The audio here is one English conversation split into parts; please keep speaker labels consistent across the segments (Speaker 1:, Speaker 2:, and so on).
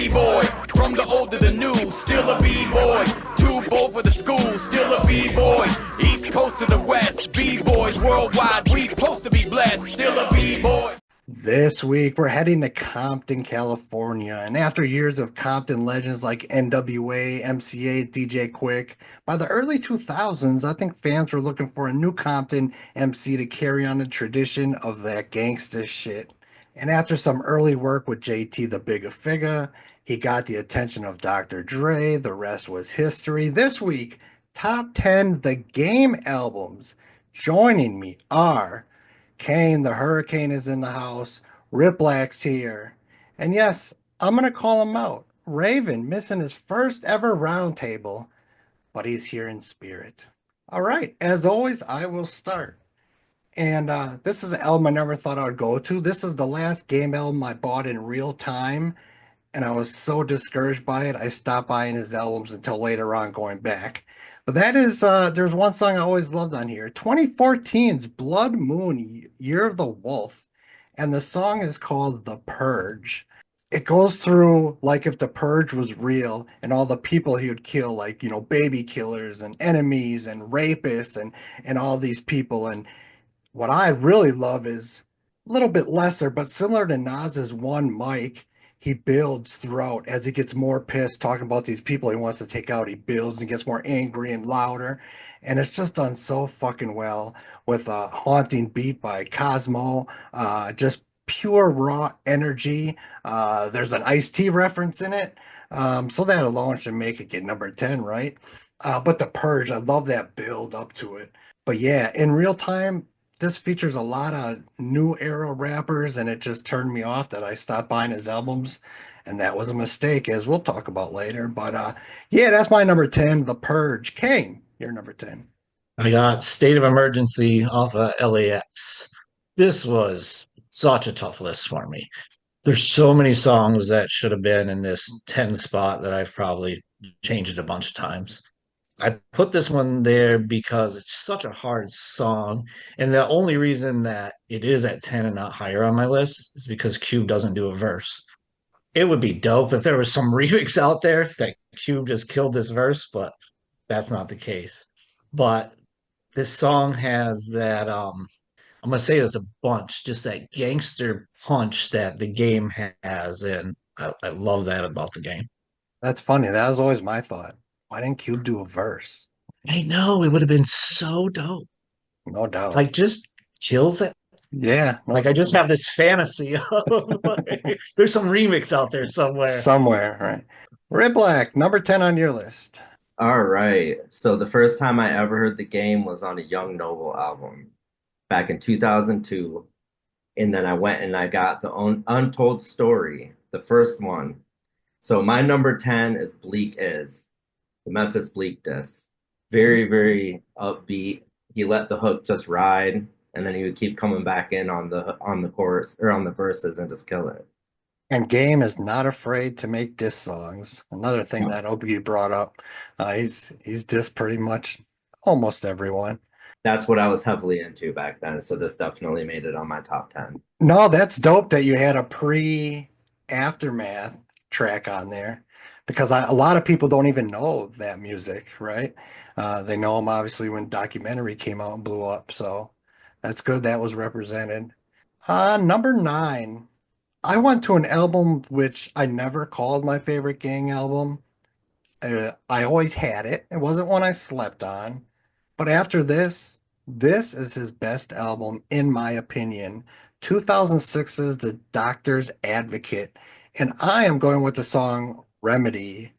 Speaker 1: B-boy. From the old to the new, still a B-boy. Too bold for the school, still a B-boy. East coast to the west, B-boys worldwide. We supposed to be blessed, still a B-boy.
Speaker 2: This week, we're heading to Compton, California. And after years of Compton legends like NWA, MCA, DJ Quick, by the early 2000s, I think fans were looking for a new Compton MC to carry on the tradition of that gangsta shit. And after some early work with JT The Bigga Figga, he got the attention of Dr. Dre. The rest was history. This week, top 10 The Game albums. Joining me are Kane, the Hurricane is in the house. Riplak's here. And yes, I'm going to call him out. Raven missing his first ever roundtable, but he's here in spirit. All right, as always, I will start. And this is an album I never thought I would go to. This is the last Game album I bought in real time, and I was so discouraged by it, I stopped buying his albums until later on going back. But that is, there's one song I always loved on here, 2014's Blood Moon, Year of the Wolf, and the song is called The Purge. It goes through like if the purge was real and all the people he would kill, like, you know, baby killers and enemies and rapists and all these people. And what I really love is a little bit lesser, but similar to Nas's One Mic, he builds throughout as he gets more pissed talking about these people he wants to take out. He builds and gets more angry and louder. And it's just done so fucking well with a haunting beat by Cosmo, just pure raw energy. There's an Ice-T reference in it. So that alone should make it get number 10, right? But The Purge, I love that build up to it. But yeah, in real time, this features a lot of new era rappers, and it just turned me off that I stopped buying his albums, and that was a mistake, as we'll talk about later. But yeah, that's my number 10, The Purge. Kane, you're number 10.
Speaker 3: I got State of Emergency off of LAX. This was such a tough list for me. There's so many songs that should have been in this 10 spot that I've probably changed it a bunch of times. I put this one there because it's such a hard song. And the only reason that it is at 10 and not higher on my list is because Cube doesn't do a verse. It would be dope if there was some remix out there that Cube just killed this verse, but that's not the case. But this song has that I'm gonna say there's a bunch, just that gangster punch that the game has, and I love that about the game.
Speaker 2: That's funny. That was always my thought. Why didn't Cube do a verse?
Speaker 3: I know it would have been so dope.
Speaker 2: No doubt.
Speaker 3: Like just kills it.
Speaker 2: Yeah, no,
Speaker 3: Like I just have this fantasy of like, there's some remix out there somewhere.
Speaker 2: somewhere, right? Riplak, number 10 on your list.
Speaker 4: All right. So the first time I ever heard the game was on a Young Noble album back in 2002. And then I went and I got the Untold Story, the first one. So my number 10 is Bleak Is, the Memphis Bleak disc. Very, very upbeat. He let the hook just ride, and then he would keep coming back in on the chorus or on the verses and just kill it.
Speaker 2: And Game is not afraid to make diss songs. Another thing that Obi brought up. He's dissed pretty much almost everyone.
Speaker 4: That's what I was heavily into back then. So this definitely made it on my top 10.
Speaker 2: No, that's dope that you had a pre-aftermath track on there, because a lot of people don't even know that music, right? They know him obviously when Documentary came out and blew up. So that's good that was represented. Number 9. I went to an album which I never called my favorite gang album. I always had it. It wasn't one I slept on. But after this is his best album, in my opinion. 2006's The Doctor's Advocate. And I am going with the song Remedy.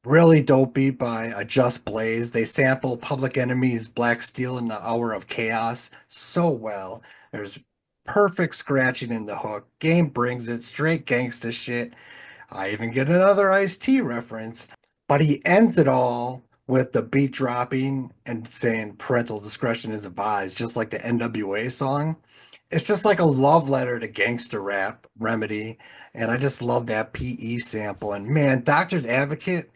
Speaker 2: Really dope beat by Just Blaze. They sample Public Enemy's Black Steel in the Hour of Chaos so well. There's perfect scratching in the hook. Game brings it, straight gangsta shit. I even get another Ice-T reference. But he ends it all with the beat dropping and saying parental discretion is advised, just like the NWA song. It's just like a love letter to gangster rap, Remedy. And I just love that PE sample. And man, Doctor's Advocate,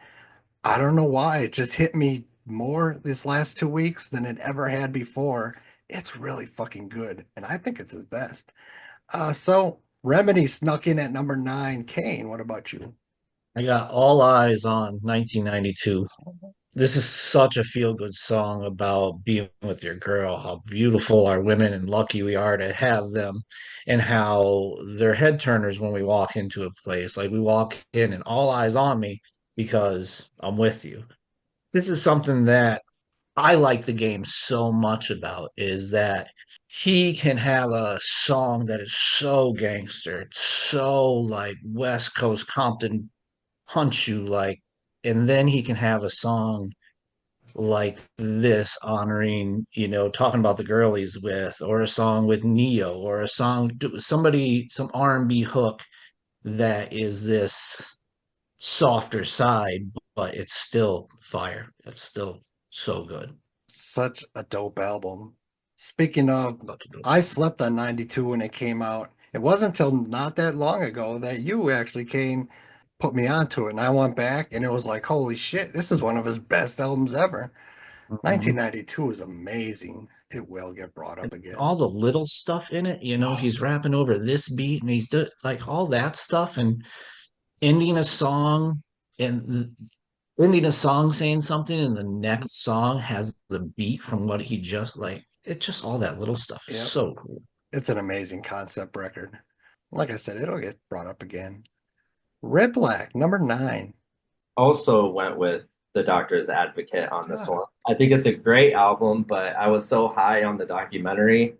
Speaker 2: I don't know why, it just hit me more this last 2 weeks than it ever had before. It's really fucking good, and I think it's his best. So Remedy snuck in at number 9. Kane, what about you?
Speaker 3: I got All Eyes on 1992. This is such a feel-good song about being with your girl, how beautiful our women and lucky we are to have them, and how they're head turners when we walk into a place. Like we walk in and all eyes on me because I'm with you. This is something that I like the game so much about is that he can have a song that is so gangster, it's so like West Coast Compton punch you like, and then he can have a song like this honoring, talking about the girl he's with, or a song with Neo, or a song somebody some R&B hook that is this softer side, but it's still fire. It's still so good.
Speaker 2: Such a dope album. Speaking of,
Speaker 3: About to do
Speaker 2: I slept on 92 when it came out. It wasn't until not that long ago that you actually came, put me onto it, and I went back and it was like, holy shit, this is one of his best albums ever.
Speaker 3: it.
Speaker 2: 1992 is amazing. It will get brought up
Speaker 3: And
Speaker 2: again.
Speaker 3: all the little stuff in it,
Speaker 2: Oh,
Speaker 3: he's rapping over this beat and he's like all that stuff and ending a song and ending a song saying something and the next song has the beat from what he just like it just all that little stuff is
Speaker 2: yep.
Speaker 3: so cool.
Speaker 2: It's an amazing concept record. Like I said, it'll get brought up again. Riplak, number 9.
Speaker 4: Also went with The Doctor's Advocate on this one.
Speaker 2: Ah,
Speaker 4: I think it's a great album, but I was so high on the documentary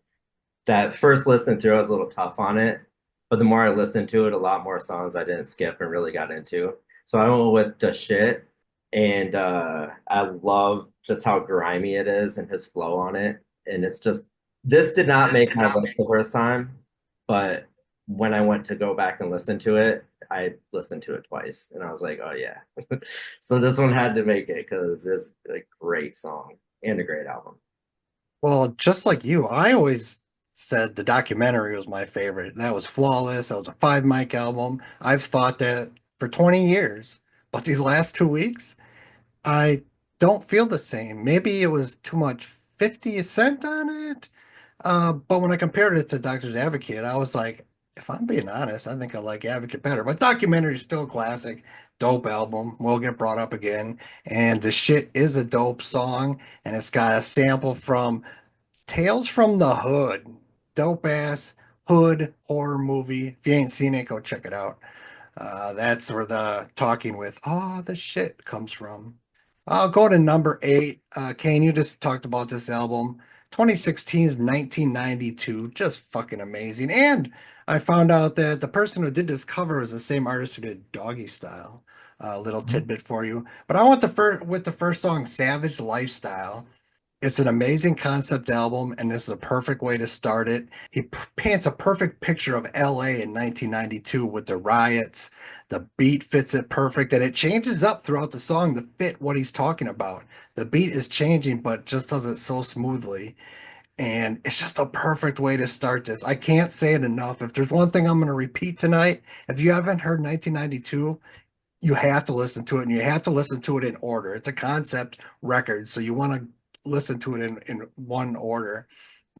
Speaker 4: that first listen through I was a little tough on it. But the more I listened to it, a lot more songs I didn't skip and really got into. So I went with The Shit. And I love just how grimy it is and his flow on it. And it's just, this did not make my list the first time, but when I went to go back and listen to it, I listened to it twice and I was like, oh yeah. So this one had to make it because it's a great song and a great album.
Speaker 2: well, just like you, I always said the documentary was my favorite. That was flawless. That was a 5 mic album. I've thought that for 20 years. But these last 2 weeks, I don't feel the same. Maybe it was too much 50 Cent on it. But when I compared it to Doctor's Advocate, I was like, if I'm being honest, I think I like Advocate better. But documentary is still a classic, dope album. Will get brought up again. And the shit is a dope song. And it's got a sample from Tales from the Hood. Dope ass hood horror movie. If you ain't seen it, go check it out. That's where the talking with the shit comes from. I'll go to number 8. Kane, you just talked about this album. 2016's 1992, just fucking amazing. And I found out that the person who did this cover was the same artist who did Doggy Style. A little
Speaker 3: Mhm.
Speaker 2: tidbit for you. But I went with the first song, Savage Lifestyle. It's an amazing concept album, and this is a perfect way to start it. He paints a perfect picture of LA in 1992 with the riots. The beat fits it perfect, and it changes up throughout the song to fit what he's talking about. The beat is changing, but just does it so smoothly. And it's just a perfect way to start this. I can't say it enough. If there's one thing I'm going to repeat tonight, if you haven't heard 1992, you have to listen to it, and you have to listen to it in order. It's a concept record, so you want to listen to it in one order.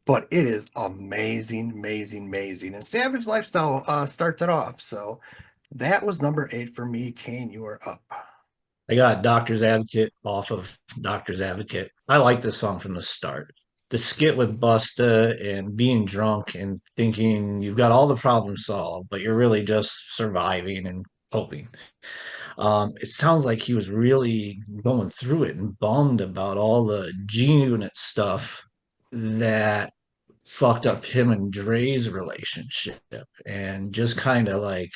Speaker 2: But it is amazing, amazing, amazing. And Savage Lifestyle starts it off. So that was number 8 for me. Kane, you are up.
Speaker 3: I got Doctor's Advocate off of Doctor's Advocate. I like this song from the start. The skit with Busta and being drunk and thinking you've got all the problems solved, but you're really just surviving and coping. It sounds like he was really going through it and bummed about all the G Unit stuff that fucked up him and Dre's relationship and just kind of like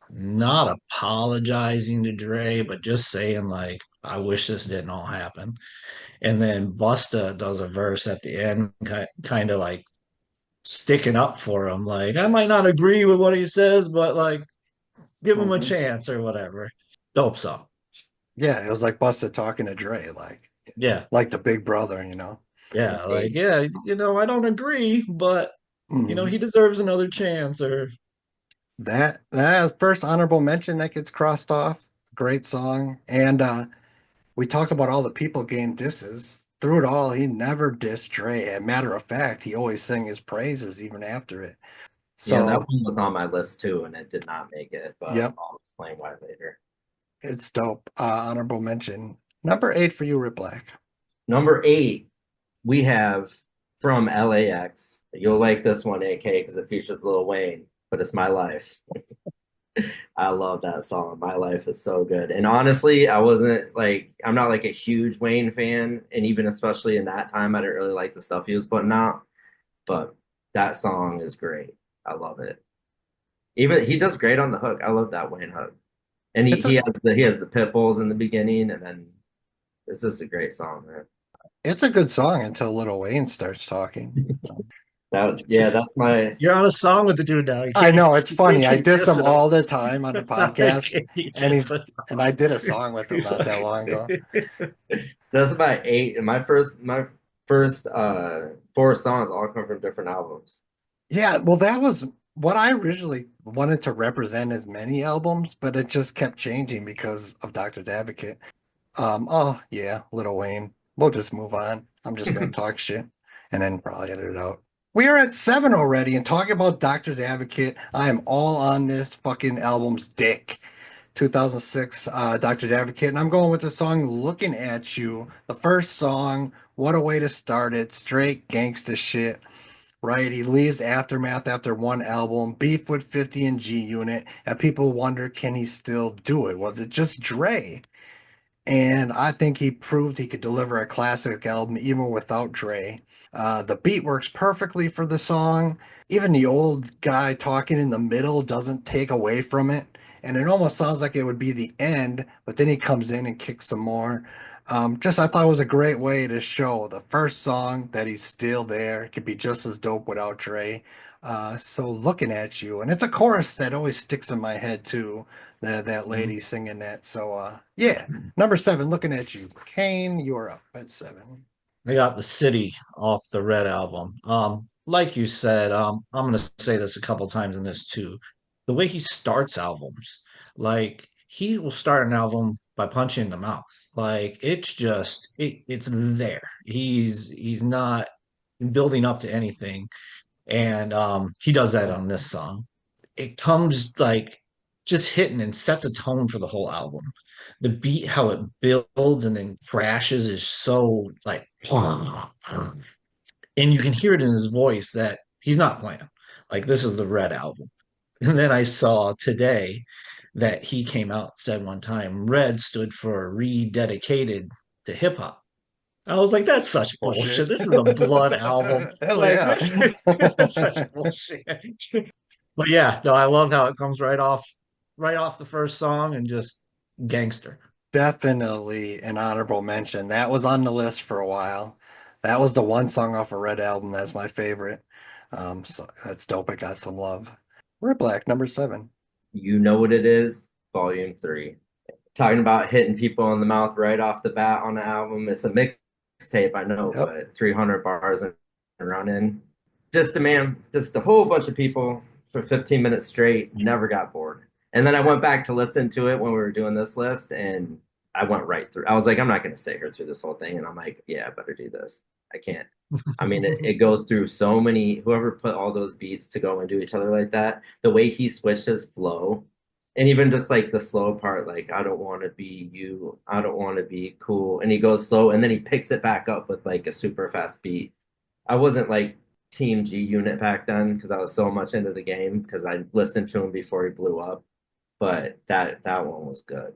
Speaker 3: not apologizing to Dre, but just saying like, I wish this didn't all happen. And then Busta does a verse at the end, kind of like sticking up for him, like I might not agree with what he says, but like give him a
Speaker 2: Mhm.
Speaker 3: chance or whatever. Dope song.
Speaker 2: Yeah, it was like Busta talking to Dre,
Speaker 3: Yeah,
Speaker 2: like the big brother, you know.
Speaker 3: yeah, like yeah, I don't agree, but he
Speaker 2: Mhm.
Speaker 3: deserves another chance. Or
Speaker 2: That is first honorable mention that gets crossed off. Great song. And we talked about all the people game disses. Through it all, he never dissed Dre. As a matter of fact, he always sang his praises even after it.
Speaker 4: Yeah, that
Speaker 2: So,
Speaker 4: one was on my list too, and it did not make it, but
Speaker 2: yep.
Speaker 4: I'll explain why later.
Speaker 2: It's dope. Honorable mention. Number 8 for you, Riplak.
Speaker 4: Number 8, we have from LAX. You'll like this one, AK, because it features Lil Wayne, but it's My Life. I love that song. My Life is so good. And honestly, I'm not like a huge Wayne fan. And even especially in that time, I didn't really like the stuff he was putting out. But that song is great. I love it. Even he does great on the hook. I love that Wayne hook. And
Speaker 2: It's a
Speaker 4: he has the pit bulls in the beginning, and then it's just a great song, man.
Speaker 2: it's a good song until Lil Wayne starts talking.
Speaker 4: That's my
Speaker 3: You're on a song with the dude now.
Speaker 2: I know it's
Speaker 3: You
Speaker 2: funny. I
Speaker 3: can't
Speaker 2: diss
Speaker 3: diss
Speaker 2: him
Speaker 3: him.
Speaker 2: all the time on the
Speaker 3: You
Speaker 2: podcast,
Speaker 3: can't
Speaker 2: and
Speaker 3: diss
Speaker 2: and I did a song with him not that long ago.
Speaker 3: him.
Speaker 4: that's my 8. And my first 4 songs all come from different albums.
Speaker 2: Yeah, well, that was what I originally wanted to represent as many albums, but it just kept changing because of Dr. Advocate. Oh yeah, Lil Wayne. We'll just move on. I'm just gonna talk shit and then probably edit it out. We are at 7 already and talking about Dr. Advocate. I am all on this fucking album's dick. 2006, Dr. Advocate, and I'm going with the song "Looking at You." The first song, what a way to start it! Straight gangsta shit, right? He leaves Aftermath after one album, beef with 50 and G Unit, and people wonder, can he still do it? Was it just Dre? And I think he proved he could deliver a classic album even without Dre. The beat works perfectly for the song. Even the old guy talking in the middle doesn't take away from it. And it almost sounds like it would be the end, but then he comes in and kicks some more. I thought it was a great way to show the first song that he's still there. It could be just as dope without Dre. So looking at you, and it's a chorus that always sticks in my head too. That lady singing that. So yeah, number 7, looking at you, Kane. You're up at 7.
Speaker 3: I got the city off the Red album. Like you said, I'm gonna say this a couple times in this too. The way he starts albums, like he will start an album by punching in the mouth. Like it's there. He's not building up to anything. And he does that on this song. It comes like just hitting and sets a tone for the whole album. The beat, how it builds and then crashes, is so like, and you can hear it in his voice that he's not playing. Like this is the Red album. And then I saw today that he came out and said one time Red stood for rededicated to hip hop. I was like, that's such
Speaker 2: Bullshit.
Speaker 3: bullshit. This is a Blood album.
Speaker 2: Hell
Speaker 3: Like
Speaker 2: yeah.
Speaker 3: this is such bullshit. But yeah, no, I love how it comes right off the first song and just gangster.
Speaker 2: Definitely an honorable mention. That was on the list for a while. That was the one song off a Red album that's my favorite. So that's dope. It got some love. We're Black, number 7.
Speaker 4: You Know What It Is, Volume 3. Talking about hitting people in the mouth right off the bat on the album. It's a mixtape, I know,
Speaker 2: Yep.
Speaker 4: but 300 bars and run in. Just a whole bunch of people for 15 minutes straight, never got bored. And then I went back to listen to it when we were doing this list, and I went right through. I was like, I'm not going to sit here through this whole thing. And I'm like, yeah, I better do this. I can't. I mean, it goes through so many, whoever put all those beats to go into each other like that, the way he switched his flow, and even just like the slow part, like, I don't want to be you, I don't want to be cool. And he goes slow, and then he picks it back up with like a super fast beat. I wasn't like Team G Unit back then because I was so much into the game because I listened to him before he blew up. But that one was good.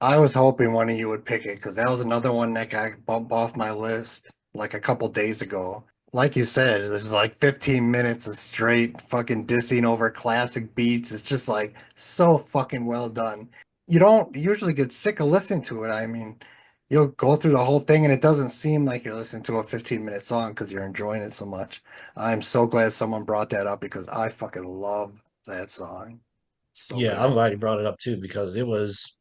Speaker 2: I was hoping one of you would pick it because that was another one that got bumped off my list like a couple days ago. Like you said, there's like 15 minutes of straight fucking dissing over classic beats. It's just like so fucking well done. You don't usually get sick of listening to it. I mean, you'll go through the whole thing and it doesn't seem like you're listening to a 15-minute song because you're enjoying it so much. I'm so glad someone brought that up because I fucking love that song. So
Speaker 3: Yeah, I'm
Speaker 2: good.
Speaker 3: glad you brought it up too because it was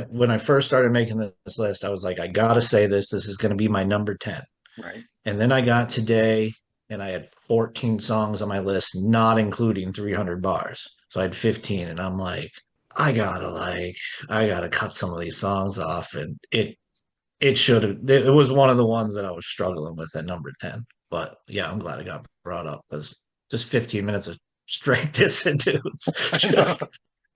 Speaker 3: when I first started making this list, I was like, I gotta say this. This is gonna be my number 10.
Speaker 2: Right.
Speaker 3: And then I got today and I had 14 songs on my list, not including 300 bars. So I had 15 and I'm like, I gotta cut some of these songs off. And it should have, it was one of the ones that I was struggling with at number 10. But yeah, I'm glad it got brought up because just 15 minutes of straight dissing dudes.
Speaker 2: I know.
Speaker 3: Just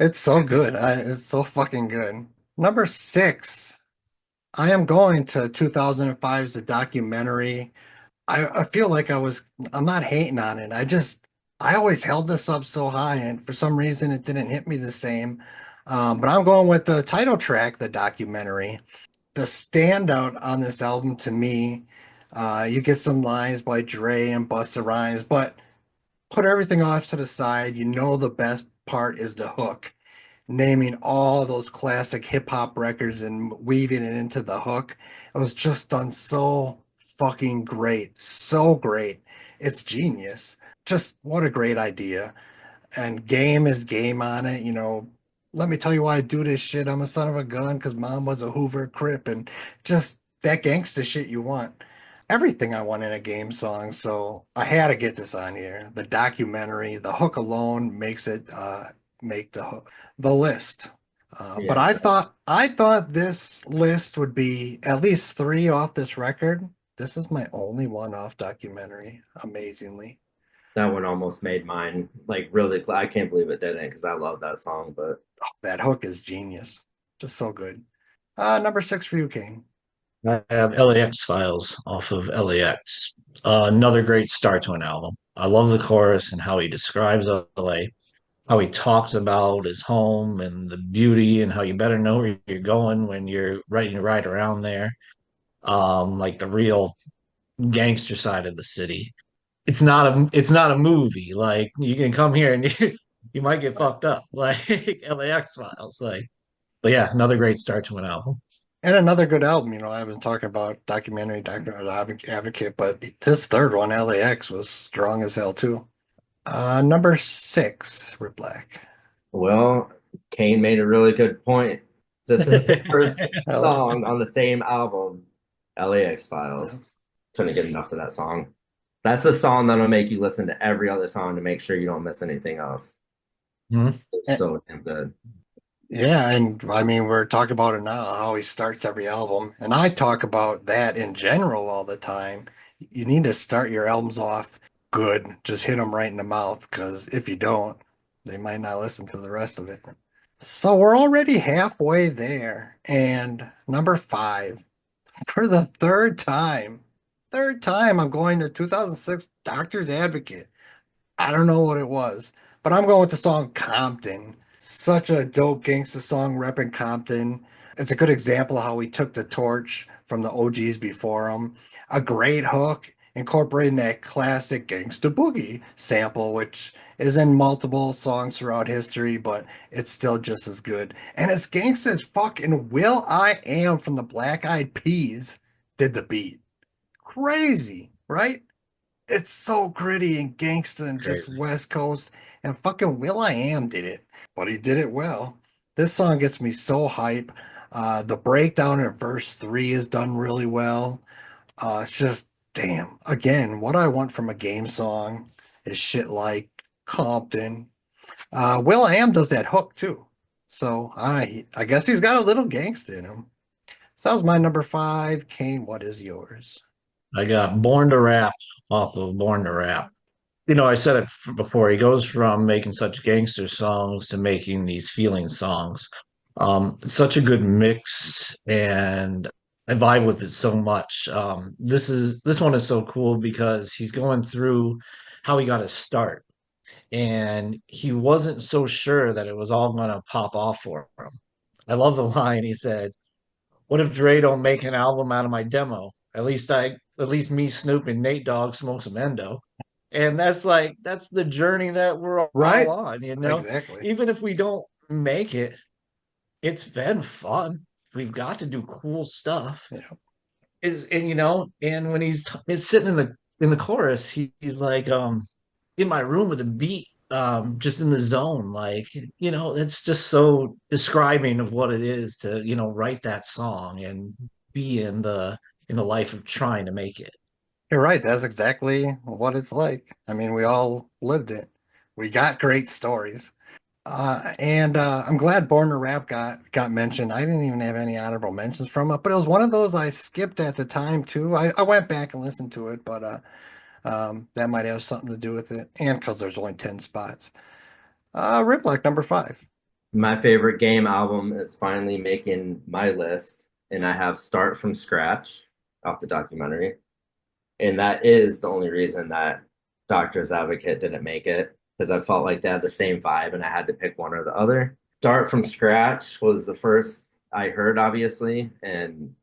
Speaker 2: It's so good. It's so fucking good. Number six, I am going to 2005's The Documentary. I feel like I'm not hating on it. I always held this up so high, and for some reason it didn't hit me the same. But I'm going with the title track, The Documentary. The standout on this album to me, you get some lines by Dre and Busta Rhymes, but put everything off to the side. You know the best part is the hook, naming all those classic hip hop records and weaving it into the hook. It was just done so fucking great. So great. It's genius. Just what a great idea. And game is game on it. Let me tell you why I do this shit. I'm a son of a gun because mom was a Hoover Crip and just that gangsta shit you want. Everything I want in a game song. So I had to get this on here. The documentary, the hook alone makes it make the list. But
Speaker 4: Yeah,
Speaker 2: I thought this list would be at least three off this record. This is my only one off documentary, amazingly.
Speaker 4: that one almost made mine. Like really, I can't believe it didn't because I love that song. But
Speaker 2: That hook is genius. Just so good. Number six for you, Kane.
Speaker 3: I have LAX Files off of LAX. Another great start to an album. I love the chorus and how he describes LA, how he talks about his home and the beauty and how you better know where you're going when you're riding your ride around there. Like the real gangster side of the city. It's not a movie. Like you can come here and you might get fucked up. Like LAX Files. But yeah, another great start to an album.
Speaker 2: And another good album. I've been talking about documentary, advocate, but this third one, LAX, was strong as hell too. Number six, Riplak.
Speaker 4: well, Kane made a really good point. This is the first
Speaker 2: Hell,
Speaker 4: song on the same album, LAX
Speaker 2: yeah.
Speaker 4: Files. Couldn't get enough of that song. That's the song that'll make you listen to every other song to make sure you don't miss anything else.
Speaker 3: Mhm.
Speaker 4: It's
Speaker 2: And-
Speaker 4: so damn good.
Speaker 2: yeah, and I mean, we're talking about it now, how he starts every album. And I talk about that in general all the time. You need to start your albums off good. Just hit them right in the mouth, because if you don't, they might not listen to the rest of it. So we're already halfway there. And number five, for the third time, I'm going to 2006 Doctor's Advocate. I don't know what it was, but I'm going with the song Compton. Such a dope gangsta song repping Compton. It's a good example of how he took the torch from the OGs before him. A great hook, incorporating that classic Gangsta Boogie sample, which is in multiple songs throughout history, but it's still just as good. And it's gangsta as fuck. And Will I Am from the Black Eyed Peas did the beat. Crazy, right? It's so gritty and gangsta and just
Speaker 3: Crazy.
Speaker 2: West Coast. And fucking Will I Am did it, but he did it well. This song gets me so hype. The breakdown in verse three is done really well. It's just damn. Again, what I want from a game song is shit like Compton. Will I Am does that hook too. So I guess he's got a little gangsta in him. So that was my number five. Kane, what is yours?
Speaker 3: I got Born to Rap off of Born to Rap. I said it before. He goes from making such gangster songs to making these feeling songs. Such a good mix, and I vibe with it so much. This one is so cool because he's going through how he got his start, and he wasn't so sure that it was all gonna pop off for him. I love the line he said, "What if Dre don't make an album out of my demo? At least me, Snoop, and Nate Dogg smoke some endo." And that's the journey that we're all
Speaker 2: Right?
Speaker 3: on.
Speaker 2: Exactly.
Speaker 3: Even if we don't make it, it's been fun. We've got to do cool stuff.
Speaker 2: Yeah.
Speaker 3: And when he's sitting in the chorus, he's like in my room with a beat, just in the zone. It's just so describing of what it is to, write that song and be in the life of trying to make it.
Speaker 2: You're right. That's exactly what it's like. I mean, we all lived it. We got great stories. And I'm glad Born to Rap got mentioned. I didn't even have any honorable mentions from it, but it was one of those I skipped at the time too. I went back and listened to it, but that might have something to do with it, and because there's only 10 spots. Riplak number five.
Speaker 4: My favorite game album is finally making my list, and I have Start from Scratch off the documentary. And that is the only reason that Doctor's Advocate didn't make it, because I felt like they had the same vibe and I had to pick one or the other. Start from Scratch was the first I heard, obviously, and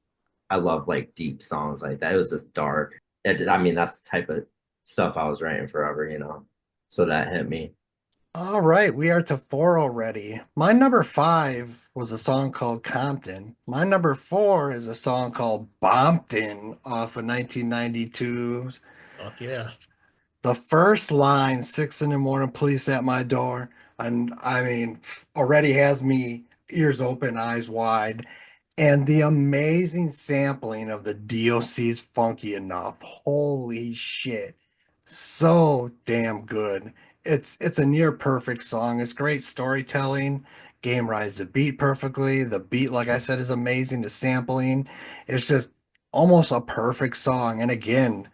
Speaker 4: I love like deep songs like that. It was just dark. I mean, that's the type of stuff I was writing forever, you know. So that hit me.
Speaker 2: All right, we are to four already. My number five was a song called Compton. My number four is a song called Bompton off of 1992's.
Speaker 3: Fuck yeah.
Speaker 2: The first line, 6 in the morning, police at my door, and I mean, already has me ears open, eyes wide. And the amazing sampling of the DOC's Funky Enough. Holy shit. So damn good. It's a near perfect song. It's great storytelling. Game rides the beat perfectly. The beat, like I said, is amazing. The sampling. It's just almost a perfect song. And again,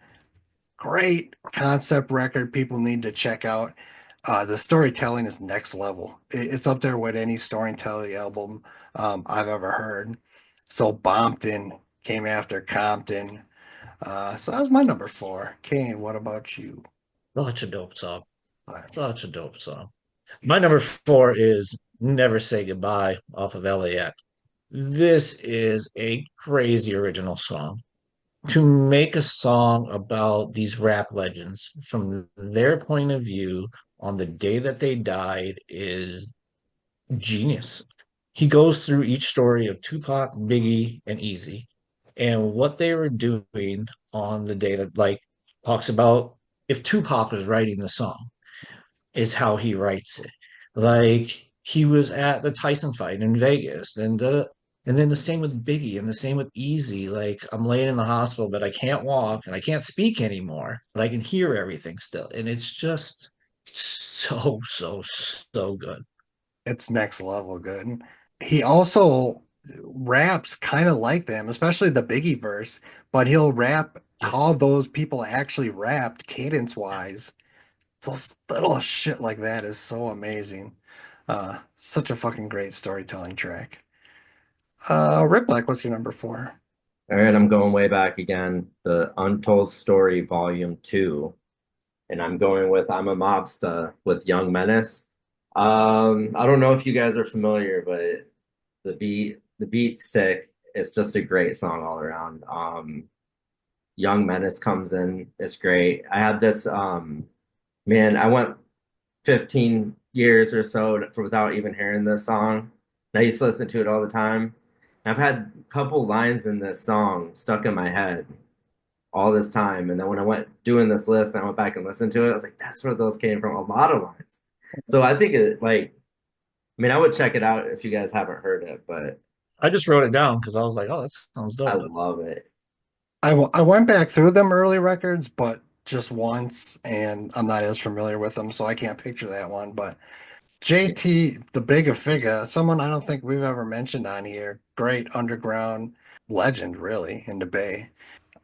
Speaker 2: great concept record people need to check out. The storytelling is next level. It's up there with any storytelling album I've ever heard. So Bompton came after Compton. So that was my number four. Kane, what about you?
Speaker 3: Such a dope song.
Speaker 2: Uh,
Speaker 3: Such a dope song. My number four is Never Say Goodbye off of LAX. This is a crazy original song. To make a song about these rap legends from their point of view on the day that they died is genius. He goes through each story of Tupac, Biggie, and Easy and what they were doing on the day that, like, talks about if Tupac was writing the song, is how he writes it. Like he was at the Tyson fight in Vegas, and then the same with Biggie, and the same with Easy. Like I'm laying in the hospital, but I can't walk and I can't speak anymore, but I can hear everything still, and it's just so good.
Speaker 2: it's next level good. He also raps kind of like them, especially the Biggie verse, but he'll rap
Speaker 3: Yeah,
Speaker 2: how those people actually rapped cadence wise. Those little shit like that is so amazing. Such a fucking great storytelling track. Riplak, what's your number four?
Speaker 4: All right, I'm going way back again. The Untold Story Volume 2. And I'm going with I'm a Mobster with Young Menace. I don't know if you guys are familiar, but the beat's sick. It's just a great song all around. Young Menace comes in, it's great. I had this man, I went 15 years or so without even hearing this song. And I used to listen to it all the time. And I've had a couple lines in this song stuck in my head all this time. And then when I went doing this list and I went back and listened to it, I was like, that's where those came from. A lot of lines. So I think it like, I mean, I would check it out if you guys haven't heard it, but
Speaker 3: I just wrote it down because I was like, oh, that sounds
Speaker 4: I
Speaker 3: dope.
Speaker 4: love it.
Speaker 2: I went back through them early records, but just once, and I'm not as familiar with them, so I can't picture that one. But JT The Bigga Figga, someone I don't think we've ever mentioned on here. Great underground legend, really, in the Bay.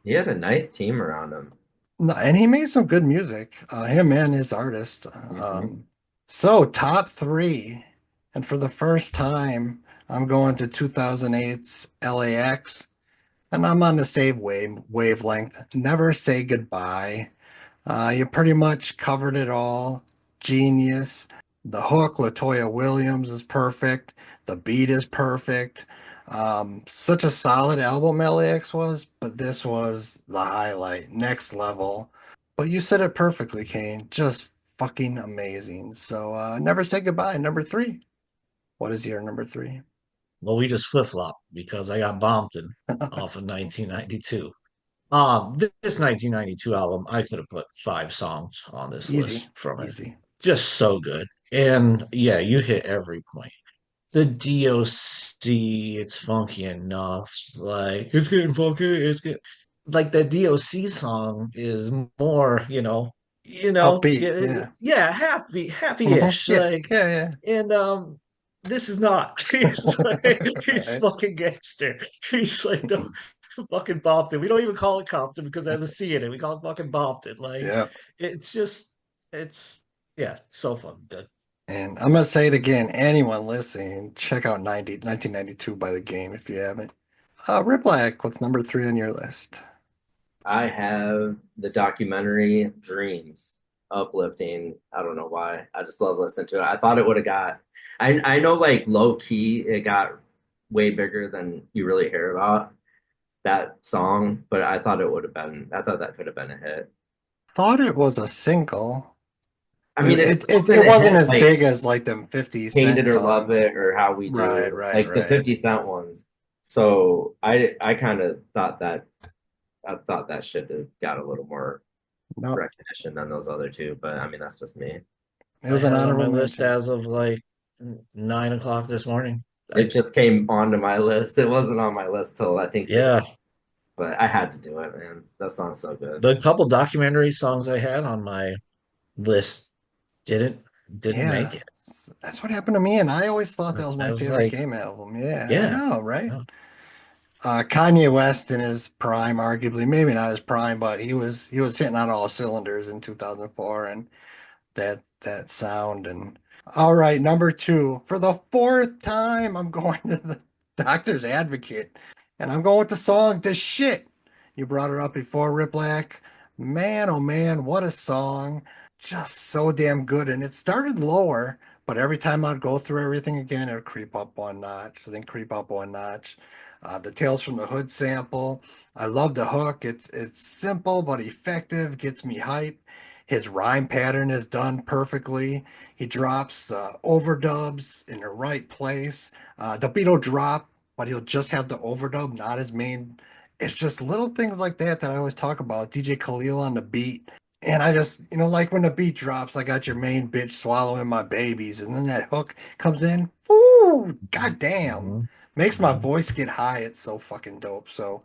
Speaker 4: He had a nice team around him.
Speaker 2: No, and he made some good music, him and his artist.
Speaker 4: Mhm.
Speaker 2: So top three, and for the first time, I'm going to 2008's LAX, and I'm on the same wavelength. Never Say Goodbye. You pretty much covered it all. Genius. The hook, Latoya Williams, is perfect. The beat is perfect. Such a solid album LAX was, but this was the highlight, next level. But you said it perfectly, Kane. Just fucking amazing. So never say goodbye. Number three. What is your number three?
Speaker 3: Well, we just flip flop because I got Bompton off of 1992. This 1992 album, I could have put five songs on this
Speaker 2: Easy,
Speaker 3: list from it.
Speaker 2: easy.
Speaker 3: Just so good. And yeah, you hit every point. The DOC, it's funky enough. Like, it's getting funky, it's getting like the DOC song is more,
Speaker 2: Upbeat. Yeah.
Speaker 3: yeah, happy-ish.
Speaker 2: Yeah.
Speaker 3: Like,
Speaker 2: Yeah.
Speaker 3: and this is not. He's
Speaker 2: Right.
Speaker 3: fucking gangster. He's like the fucking Bompton. We don't even call it Compton because it has a C in it. We call it fucking Bompton. Like
Speaker 2: Yeah.
Speaker 3: it's just it's yeah, so fucking good.
Speaker 2: And I'm gonna say it again. Anyone listening, check out 1992 by The Game if you haven't. Riplak, what's number three on your list?
Speaker 4: I have the documentary Dreams, uplifting. I don't know why. I just love listening to it. I thought it would have got. I know like low key it got way bigger than you really hear about that song, but I thought it would have been. I thought that could have been a hit.
Speaker 2: Thought it was a single.
Speaker 4: I mean,
Speaker 2: It,
Speaker 4: it
Speaker 2: it,
Speaker 4: would have
Speaker 2: it,
Speaker 4: been
Speaker 2: it
Speaker 4: a
Speaker 2: wasn't
Speaker 4: hit
Speaker 2: as
Speaker 4: like
Speaker 2: big as like them 50
Speaker 4: Hate
Speaker 2: Cent
Speaker 4: It or Love
Speaker 2: songs.
Speaker 4: It or How We
Speaker 2: Right,
Speaker 4: Do,
Speaker 2: right,
Speaker 4: like the
Speaker 2: right.
Speaker 4: 50 Cent ones. So I kind of thought that I thought that should have got a little more
Speaker 2: No,
Speaker 4: recognition than those other two, but I mean that's just me.
Speaker 2: it
Speaker 3: I
Speaker 2: was an
Speaker 3: had it on
Speaker 2: honorable
Speaker 3: my list
Speaker 2: mention.
Speaker 3: as of like 9 o'clock this morning. I
Speaker 4: It just came onto my list. It wasn't on my list till I think today,
Speaker 3: Yeah,
Speaker 4: but I had to do it, man. That song's so good.
Speaker 3: the couple documentary songs I had on my list didn't didn't make
Speaker 2: Yeah,
Speaker 3: it.
Speaker 2: that's what happened to me, and I always thought that was
Speaker 3: I
Speaker 2: my
Speaker 3: was
Speaker 2: favorite
Speaker 3: like,
Speaker 2: Game album. Yeah, I
Speaker 3: yeah,
Speaker 2: know, right?
Speaker 3: no.
Speaker 2: Kanye West in his prime, arguably, maybe not his prime, but he was hitting on all cylinders in 2004, and that sound. And all right, number two, for the fourth time, I'm going to the Doctor's Advocate, and I'm going with the song "The Shit." You brought it up before, Riplak. Man, oh man, what a song! Just so damn good. And it started lower, but every time I'd go through everything again, it would creep up one notch, then creep up one notch. The Tales from the Hood sample. I love the hook. It's simple but effective, gets me hype. His rhyme pattern is done perfectly. He drops the overdubs in the right place. The beat will drop, but he'll just have the overdub, not his main. It's just little things like that I always talk about. DJ Khalil on the beat. And I just, like when the beat drops, I got your main bitch swallowing my babies. And then that hook comes in. Woo! Goddamn.
Speaker 3: Mhm,
Speaker 2: Makes my
Speaker 3: mhm.
Speaker 2: voice get high. It's so fucking dope. So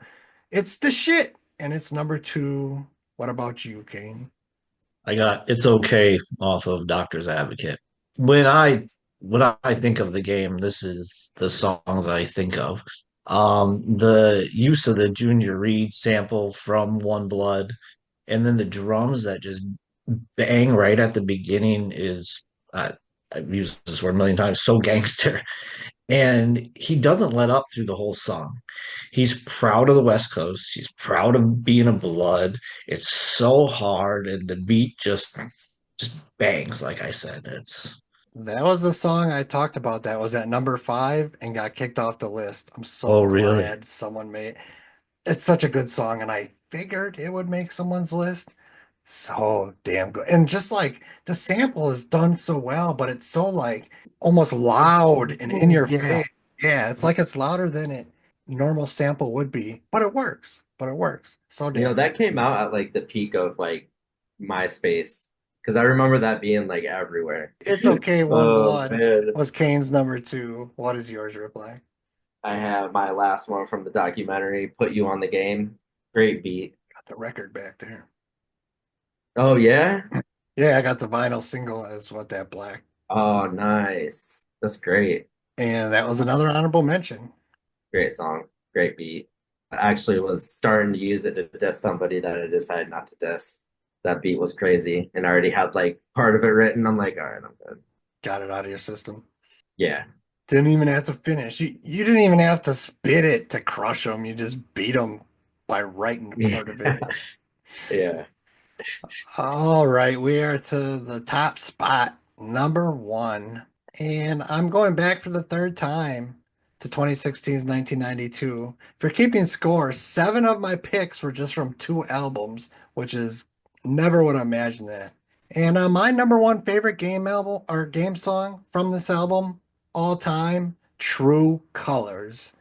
Speaker 2: it's the shit. And it's number two. What about you, Kane?
Speaker 3: I got It's Okay off of Doctor's Advocate. When I think of the game, this is the song that I think of. The use of the Junior Reed sample from One Blood, and then the drums that just bang right at the beginning is I've used this word a million times, so gangster. And he doesn't let up through the whole song. He's proud of the West Coast. He's proud of being a blood. It's so hard, and the beat just bangs, like I said. It's
Speaker 2: That was the song I talked about that was at number five and got kicked off the list. I'm so
Speaker 3: oh really?
Speaker 2: glad someone made it's such a good song, and I figured it would make someone's list. So damn good. And just like the sample is done so well, but it's so like almost loud and in your
Speaker 4: Yeah.
Speaker 2: face. Yeah, it's like it's louder than it normal sample would be, but it works. But it works. So
Speaker 4: You know,
Speaker 2: damn
Speaker 4: that
Speaker 2: good.
Speaker 4: came out at like the peak of like MySpace because I remember that being like everywhere.
Speaker 2: It's okay, One
Speaker 4: Oh
Speaker 2: Blood
Speaker 4: man.
Speaker 2: was Kane's number two. What is yours, Reply?
Speaker 4: I have my last one from the documentary, Put You on the Game. Great beat.
Speaker 2: Got the record back there.
Speaker 4: Oh yeah?
Speaker 2: Yeah, I got the vinyl single as What That Black.
Speaker 4: Oh
Speaker 2: Um,
Speaker 4: nice. That's great.
Speaker 2: and that was another honorable mention.
Speaker 4: Great song. Great beat. I actually was starting to use it to diss somebody that I decided not to diss. That beat was crazy. And I already had like part of it written. I'm like, all right, I'm good.
Speaker 2: Got it out of your system.
Speaker 4: Yeah.
Speaker 2: Didn't even have to finish. You didn't even have to spit it to crush them. You just beat them by writing part of it.
Speaker 4: Yeah.
Speaker 2: All right, we are to the top spot, number one. And I'm going back for the third time to 2016's 1992. For keeping score, seven of my picks were just from two albums, which is never would have imagined that. And my number one favorite game album or game song from this album, all time, True Colors.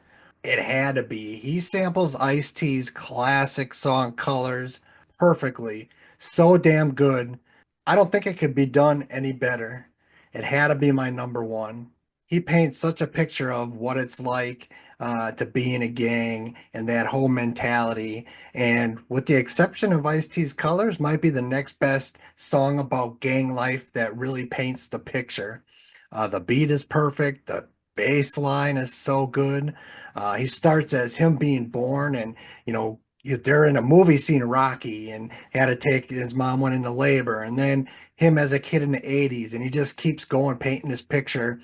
Speaker 2: It had to be. He samples Ice-T's classic song Colors perfectly. So damn good. I don't think it could be done any better. It had to be my number one. He paints such a picture of what it's like to be in a gang and that whole mentality. And with the exception of Ice-T's Colors, might be the next best song about gang life that really paints the picture. The beat is perfect. The bass line is so good. He starts as him being born, and they're in a movie scene, Rocky, and had to take his mom went into labor, and then him as a kid in the 80s, and he just keeps going, painting this picture.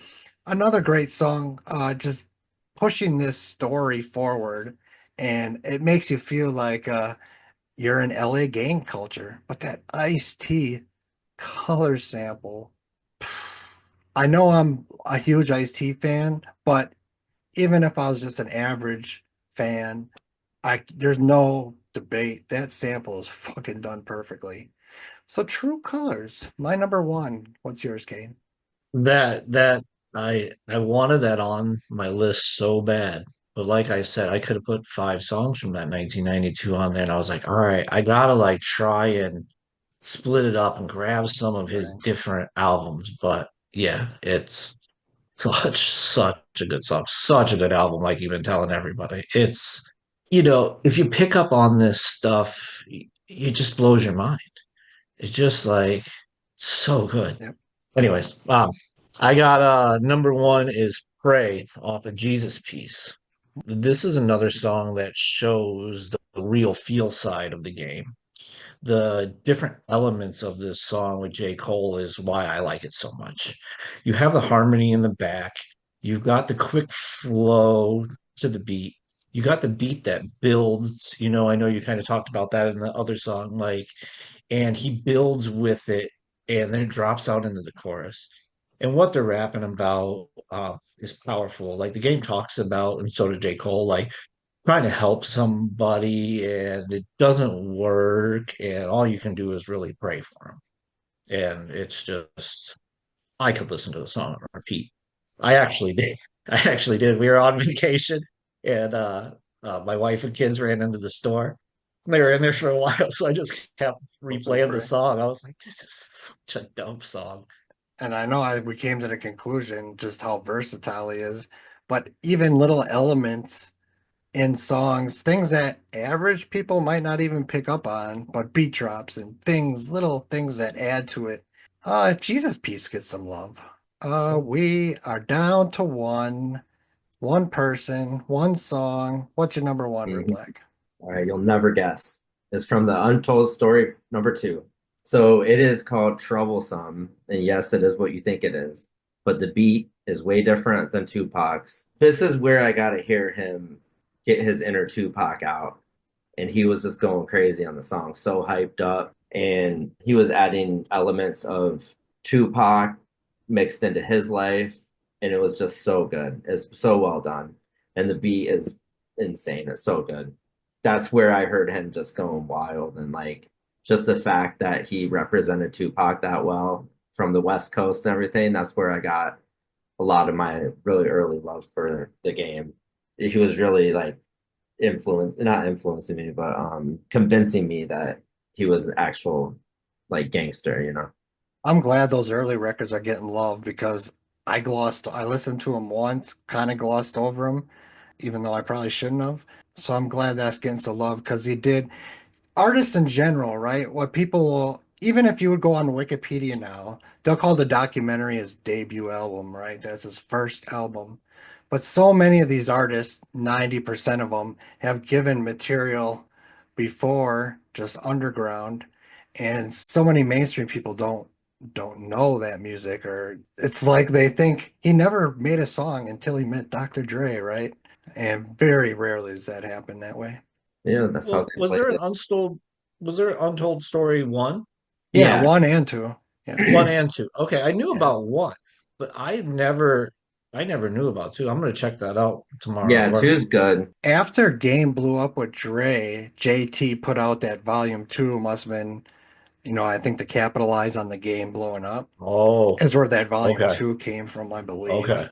Speaker 2: Another great song, just pushing this story forward, and it makes you feel like you're in LA gang culture. But that Ice-T color sample, I know I'm a huge Ice-T fan, but even if I was just an average fan, I there's no debate. That sample is fucking done perfectly. So True Colors, my number one. What's yours, Kane?
Speaker 3: That I wanted that on my list so bad. But like I said, I could have put 5 songs from that 1992 on there, and I was like, all right, I gotta like try and split it up and grab some of his
Speaker 2: Right.
Speaker 3: different albums. But yeah, it's such a good song, such a good album, like you've been telling everybody. It's, if you pick up on this stuff, it just blows your mind. It's just like so good.
Speaker 2: Yep.
Speaker 3: Anyways, I got number one is Pray off of Jesus Piece. This is another song that shows the real feel side of the game. The different elements of this song with J. Cole is why I like it so much. You have the harmony in the back, you've got the quick flow to the beat, you got the beat that builds. I know you kind of talked about that in the other song, like, and he builds with it, and then it drops out into the chorus. And what they're rapping about is powerful. Like the game talks about, and so does J. Cole, like trying to help somebody and it doesn't work, and all you can do is really pray for them. And it's just, I could listen to the song on repeat. I actually did. I actually did. We were on vacation, and my wife and kids ran into the store. They were in there for a while, so I just kept
Speaker 2: Open
Speaker 3: replaying the
Speaker 2: pray.
Speaker 3: song. I was like, this is such a dope song.
Speaker 2: And I know we came to the conclusion just how versatile he is, but even little elements in songs, things that average people might not even pick up on, but beat drops and little things that add to it. Jesus Piece gets some love. We are down to one person, one song. What's your number one,
Speaker 4: Mhm.
Speaker 2: Riplak?
Speaker 4: All right, you'll never guess. It's from the Untold Story number 2. So it is called Troublesome, and yes, it is what you think it is, but the beat is way different than Tupac's. This is where I got to hear him get his inner Tupac out, and he was just going crazy on the song, so hyped up, and he was adding elements of Tupac mixed into his life, and it was just so good. It's so well done, and the beat is insane. It's so good. That's where I heard him just going wild, and like just the fact that he represented Tupac that well from the West Coast and everything. That's where I got a lot of my really early love for the game. He was really like not influencing me, but convincing me that he was an actual like gangster.
Speaker 2: I'm glad those early records are getting love because I listened to them once, kind of glossed over them, even though I probably shouldn't have. So I'm glad that's getting some love because he did. Artists in general, right? What people will, even if you would go on Wikipedia now, they'll call the documentary his debut album, right? That's his first album. But so many of these artists, 90% of them, have given material before just underground. And so many mainstream people don't know that music, or it's like they think he never made a song until he met Dr. Dre, right? And very rarely does that happen that way.
Speaker 4: Yeah, that's how
Speaker 3: Well,
Speaker 4: they played it.
Speaker 3: was there an Untold Story one?
Speaker 2: Yeah,
Speaker 4: Yeah.
Speaker 2: one and two. Yeah.
Speaker 3: One and two. Okay, I knew
Speaker 2: Yeah.
Speaker 3: about one, but I never knew about two. I'm gonna check that out tomorrow at
Speaker 4: Yeah,
Speaker 3: work.
Speaker 4: two's good.
Speaker 2: After Game blew up with Dre, JT put out that volume two. Must have been, I think to capitalize on the game blowing up
Speaker 3: Oh,
Speaker 2: is where that volume
Speaker 3: okay,
Speaker 2: two came from, I
Speaker 3: okay.
Speaker 2: believe,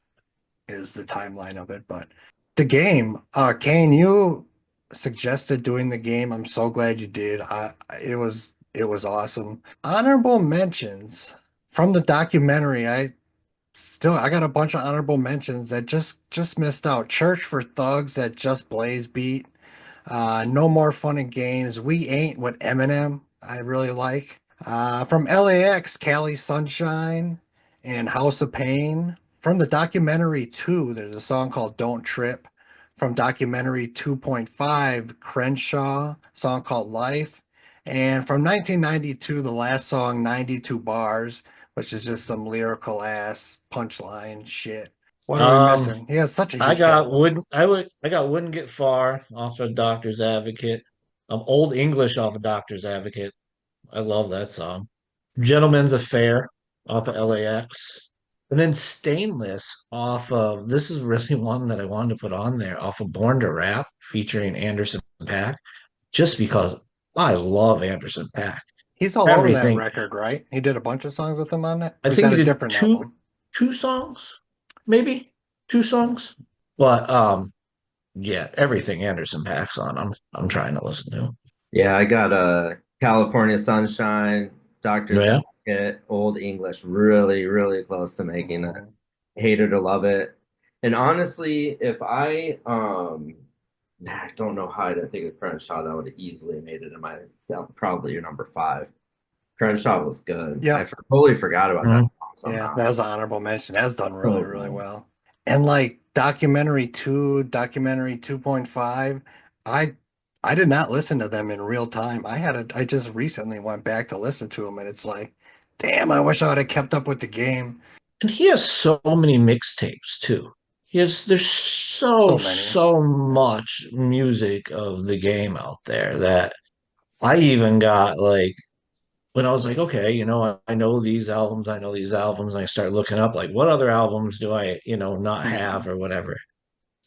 Speaker 2: is the timeline of it. But the game, Kane, you suggested doing the game. I'm so glad you did. It was awesome. Honorable mentions from the documentary. I got a bunch of honorable mentions that just missed out. Church for Thugs that Just Blaze beat. No More Fun and Games. We Ain't with Eminem. I really like. From LAX, Cali Sunshine and House of Pain. From the documentary 2, there's a song called Don't Trip. From documentary 2.5, Crenshaw, song called Life. And from 1992, the last song, 92 Bars, which is just some lyrical ass punchline shit. What are we
Speaker 3: Um,
Speaker 2: missing? He has such a
Speaker 3: I
Speaker 2: huge
Speaker 3: got
Speaker 2: catalog.
Speaker 3: Wouldn't Get Far off of Doctor's Advocate. Old English off of Doctor's Advocate. I love that song. Gentleman's Affair off of LAX. And then Stainless off of, this is really one that I wanted to put on there, off of Born to Rap featuring Anderson .Paak, just because I love Anderson .Paak.
Speaker 2: He's all over that
Speaker 3: Everything.
Speaker 2: record, right? He did a bunch of songs with him on that.
Speaker 3: I
Speaker 2: Or is
Speaker 3: think
Speaker 2: that
Speaker 3: he
Speaker 2: a
Speaker 3: did
Speaker 2: different album?
Speaker 3: two songs, maybe two songs. But yeah, everything Anderson .Paak's on, I'm trying to listen to.
Speaker 4: Yeah, I got California Sunshine, Doctor's
Speaker 3: Yeah.
Speaker 4: Advocate, Old English, really, really close to making it. Hate it or love it. And honestly, if I don't know how I didn't think of Crenshaw, that would have easily made it in my probably your number 5. Crenshaw was good.
Speaker 2: Yeah.
Speaker 4: I totally forgot about that song
Speaker 2: Yeah,
Speaker 4: somehow.
Speaker 2: that was an honorable mention. That's done really, really
Speaker 4: good.
Speaker 2: well. And like Documentary 2, Documentary 2.5, I did not listen to them in real time. I just recently went back to listen to them and it's like, damn, I wish I would have kept up with the game.
Speaker 3: And he has so many mixtapes too. There's
Speaker 2: So many.
Speaker 3: so much music of the game out there that I even got like when I was like, okay, I know these albums, and I start looking up like what other albums do I, not have or whatever.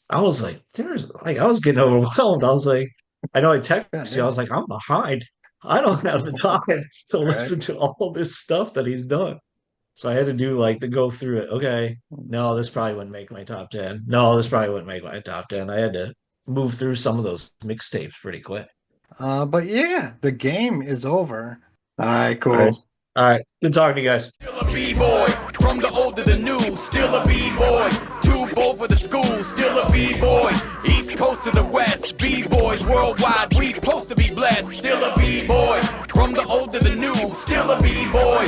Speaker 3: I was like, I was getting overwhelmed. I was like, I know I texted you, I was like, I'm behind. I don't have the time to listen to all this stuff that he's done. So I had to do like the go through it. Okay, no, this probably wouldn't make my top 10. No, this probably wouldn't make my top 10. I had to move through some of those mixtapes pretty quick.
Speaker 2: But yeah, the game is over. All right, cool.
Speaker 3: All right. Good talking to you guys.
Speaker 1: Still a B-boy, from the old to the new, still a B-boy. Too bold for the school, still a B-boy. East Coast to the West, B-boys worldwide, we supposed to be blessed. Still a B-boy, from the old to the new, still a B-boy.